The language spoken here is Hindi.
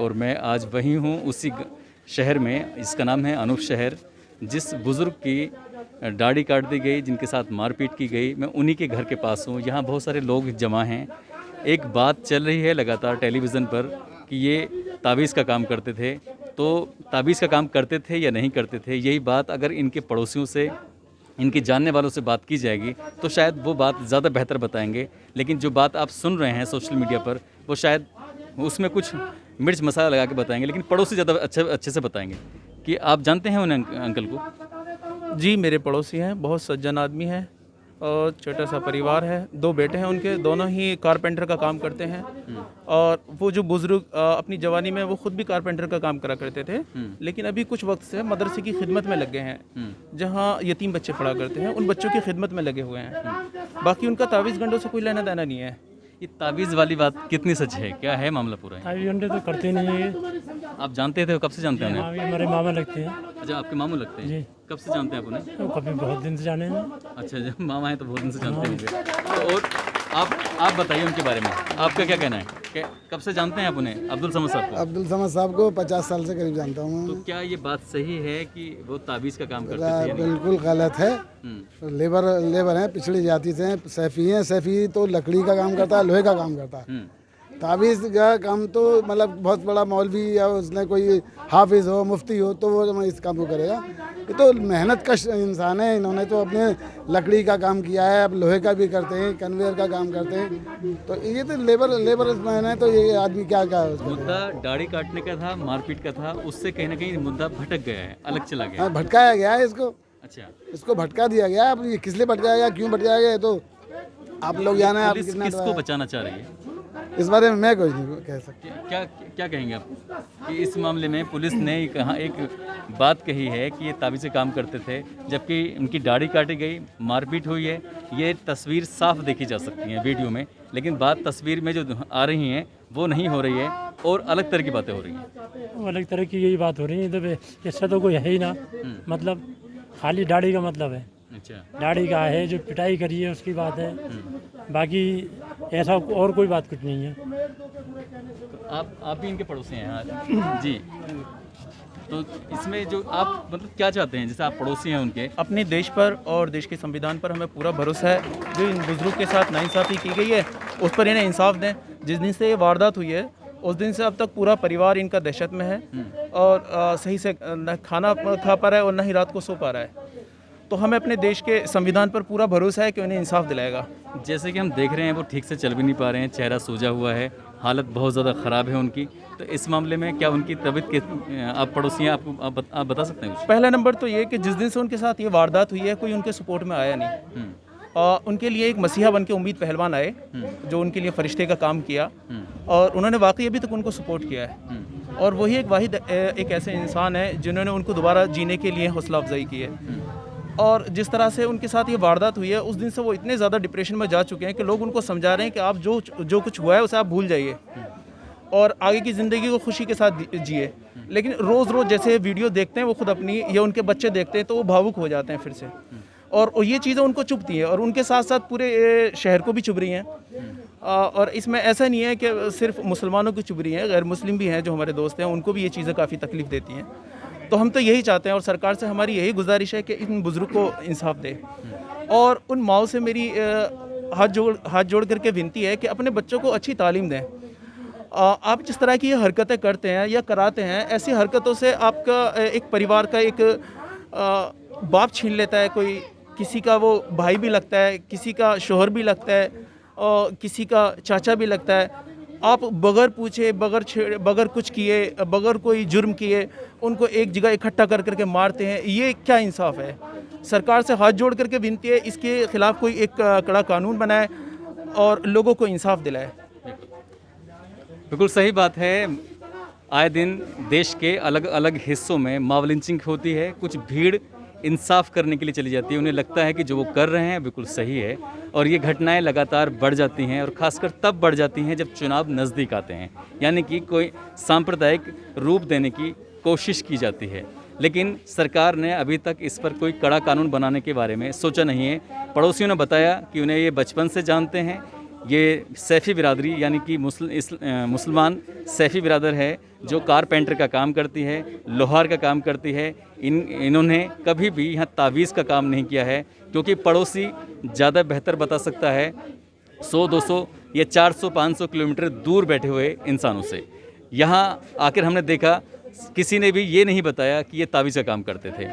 और मैं आज वहीं हूँ उसी शहर में, इसका नाम है अनूप शहर। जिस बुज़ुर्ग की दाढ़ी काट दी गई, जिनके साथ मारपीट की गई, मैं उन्हीं के घर के पास हूँ। यहाँ बहुत सारे लोग जमा हैं। एक बात चल रही है लगातार टेलीविज़न पर कि ये तावीज़ का काम करते थे। तो तावीज़ का काम करते थे या नहीं करते थे, यही बात अगर इनके पड़ोसियों से, इनके जानने वालों से बात की जाएगी तो शायद वो बात ज़्यादा बेहतर बताएंगे। लेकिन जो बात आप सुन रहे हैं सोशल मीडिया पर, वो शायद उसमें कुछ मिर्च मसाला लगा के बताएंगे, लेकिन पड़ोसी ज़्यादा अच्छे से बताएंगे। कि आप जानते हैं उन अंकल को? जी, मेरे पड़ोसी हैं, बहुत सज्जन आदमी हैं और छोटा सा परिवार है। 2 बेटे हैं उनके, दोनों ही कारपेंटर का काम करते हैं। और वो जो बुज़ुर्ग अपनी जवानी में वो खुद भी कारपेंटर का काम करा करते थे, लेकिन अभी कुछ वक्त से मदरसे की खिदमत में लग गए हैं, जहाँ यतीम बच्चे पढ़ा करते हैं, उन बच्चों की खिदमत में लगे हुए हैं। बाकी उनका तावीज़ गंडों से कोई लेना देना नहीं है। ये तावीज़ वाली बात कितनी सच है, क्या है मामला पूरा? तावीज़ गंडे तो करते नहीं है। आप जानते थे? कब से जानते हैं उन्हें? हमारे मामा लगते हैं। अच्छा, आपके मामू लगते हैं? जी। कब से जानते हैं आप उन्हें? तो कभी बहुत दिन से जाने हैं। अच्छा, जब मामा हैं तो बहुत दिन से जानते होंगे। और आप बताइए उनके बारे में, आपका क्या कहना है? कब से जानते हैं आप उन्हें, अब्दुल समद साहब को? अब्दुल समद साहब को 50 साल से करीब जानता हूँ। तो क्या ये बात सही है कि वो तावीज़ का काम करते थे या नहीं? बिल्कुल गलत है। लेबर हैं, पिछड़ी जाति से हैं, सैफी हैं। सैफी तो लकड़ी का काम करता है, लोहे का काम करता है। तावीज़ का काम तो मतलब बहुत बड़ा मौलवी या उसने कोई हाफिज़ हो, मुफ्ती हो, तो वो इस काम को करेगा। ये तो मेहनत कश इंसान है। इन्होंने तो अपने लकड़ी का काम किया है, अब लोहे का भी करते हैं, कन्वेयर का काम करते हैं। तो ये तो लेबर मैन है। तो ये आदमी क्या मुद्दा दाढ़ी काटने का था, मारपीट का था, उससे कहीं ना कहीं मुद्दा भटक गया है, अलग चला गया। हाँ, भटकाया गया है इसको। अच्छा, इसको भटका दिया गया। अब ये किस लिए भटकाया गया, क्यों भटकाया गया, तो आप लोग जाना है। आप पुलिस कितना किसको बचाना चाह रही है? इस बारे में मैं कुछ नहीं कह सकता। क्या कहेंगे आप कि इस मामले में पुलिस ने कहा, एक बात कही है कि ये ताबीज़ से काम करते थे, जबकि उनकी दाढ़ी काटी गई, मारपीट हुई है। ये तस्वीर साफ देखी जा सकती है वीडियो में, लेकिन बात तस्वीर में जो आ रही हैं वो नहीं हो रही है और अलग तरह की बातें हो रही हैं। अलग तरह की यही बात हो रही है। तो इससे तो कोई है ही ना, मतलब खाली दाढ़ी का मतलब है। अच्छा, दाढ़ी का है, जो पिटाई करी है उसकी बात है। बाकी ऐसा और कोई बात कुछ नहीं है। आप भी इनके पड़ोसी हैं? हाँ जी। तो इसमें जो आप मतलब क्या चाहते हैं, जैसे आप पड़ोसी हैं उनके? अपने देश पर और देश के संविधान पर हमें पूरा भरोसा है। जो इन बुजुर्ग के साथ नाइंसाफ़ी की गई है उस पर इन्हें इंसाफ दें। जिस दिन से ये वारदात हुई है उस दिन से अब तक पूरा परिवार इनका दहशत में है और सही से न खाना खा पा रहा है और न ही रात को सो पा रहा है। तो हमें अपने देश के संविधान पर पूरा भरोसा है कि उन्हें इंसाफ दिलाएगा। जैसे कि हम देख रहे हैं वो ठीक से चल भी नहीं पा रहे हैं, चेहरा सूजा हुआ है, हालत बहुत ज़्यादा ख़राब है उनकी। तो इस मामले में क्या उनकी तबीयत के, आप पड़ोसी हैं, आप बता सकते हैं कुछ? पहला नंबर तो ये कि जिस दिन से उनके साथ ये वारदात हुई है कोई उनके सपोर्ट में आया नहीं। उनके लिए एक मसीहा बन के उम्मीद पहलवान आए जो उनके लिए फरिश्ते का काम किया और उन्होंने वाकई अभी तक उनको सपोर्ट किया है। और वही एक वाहिद एक ऐसे इंसान है जिन्होंने उनको दोबारा जीने के लिए हौसला अफजाई की है। और जिस तरह से उनके साथ ये वारदात हुई है उस दिन से वो इतने ज़्यादा डिप्रेशन में जा चुके हैं कि लोग उनको समझा रहे हैं कि आप जो कुछ हुआ है उसे आप भूल जाइए और आगे की ज़िंदगी को खुशी के साथ जिए। लेकिन रोज़ रोज़ जैसे वीडियो देखते हैं वो खुद अपनी या उनके बच्चे देखते हैं तो वो भावुक हो जाते हैं फिर से, और ये चीज़ें उनको चुभती हैं और उनके साथ साथ पूरे शहर को भी चुभ रही हैं। और इसमें ऐसा नहीं है कि सिर्फ मुसलमानों को चुभ रही हैं, गैर मुस्लिम भी हैं जो हमारे दोस्त हैं, उनको भी ये चीज़ें काफ़ी तकलीफ़ देती हैं। तो हम तो यही चाहते हैं और सरकार से हमारी यही गुजारिश है कि इन बुज़ुर्ग को इंसाफ दे। और उन माओ से मेरी हाथ जोड़ करके विनती है कि अपने बच्चों को अच्छी तालीम दें। आप जिस तरह की ये हरकतें करते हैं या कराते हैं, ऐसी हरकतों से आपका एक परिवार का एक बाप छीन लेता है, कोई किसी का वो भाई भी लगता है, किसी का शोहर भी लगता है और किसी का चाचा भी लगता है। आप बगैर पूछे, बगैर कुछ किए, बगैर कोई जुर्म किए उनको एक जगह इकट्ठा कर करके मारते हैं। ये क्या इंसाफ है? सरकार से हाथ जोड़ करके विनती है इसके खिलाफ कोई एक कड़ा कानून बनाए और लोगों को इंसाफ दिलाए। बिल्कुल सही बात है। आए दिन देश के अलग अलग हिस्सों में मॉब लिंचिंग होती है, कुछ भीड़ इंसाफ करने के लिए चली जाती है, उन्हें लगता है कि जो वो कर रहे हैं बिल्कुल सही है, और ये घटनाएं लगातार बढ़ जाती हैं और ख़ासकर तब बढ़ जाती हैं जब चुनाव नज़दीक आते हैं, यानी कि कोई सांप्रदायिक रूप देने की कोशिश की जाती है। लेकिन सरकार ने अभी तक इस पर कोई कड़ा कानून बनाने के बारे में सोचा नहीं है। पड़ोसियों ने बताया कि उन्हें ये बचपन से जानते हैं, ये सैफ़ी बिरादरी यानी कि मुसलमान सैफ़ी बिरादर है जो कारपेंटर का काम करती है, लोहार का काम करती है। इन्होंने कभी भी यहाँ तावीज़ का काम नहीं किया है, क्योंकि पड़ोसी ज़्यादा बेहतर बता सकता है 100-200 या 400-500 किलोमीटर दूर बैठे हुए इंसानों से। यहाँ आकर हमने देखा किसी ने भी ये नहीं बताया कि ये तावीज़ का काम करते थे।